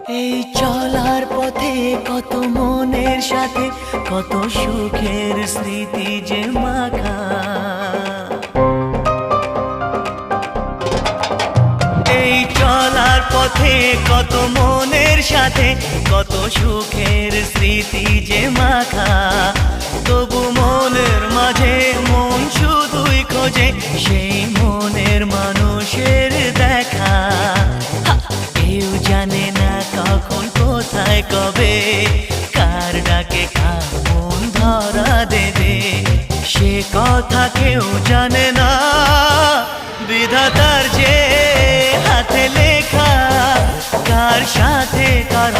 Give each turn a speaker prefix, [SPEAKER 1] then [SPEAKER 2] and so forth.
[SPEAKER 1] এই চলার পথে কত মনের সাথে কত সুখের স্মৃতি যে মাখা। এই চলার পথে কত মনের সাথে কত সুখের স্মৃতি যে মাখা। তবু মনের মাঝে মন শুধুই খোঁজে সেই মনের মানুষের দেখা। কেউ জানে না কখন কোথায় কবে কার ডাকে কার মন ধরা দেবে, সে কথা কেউ জানে না। বিধাতার যে হাতে লেখা কার সাথে কার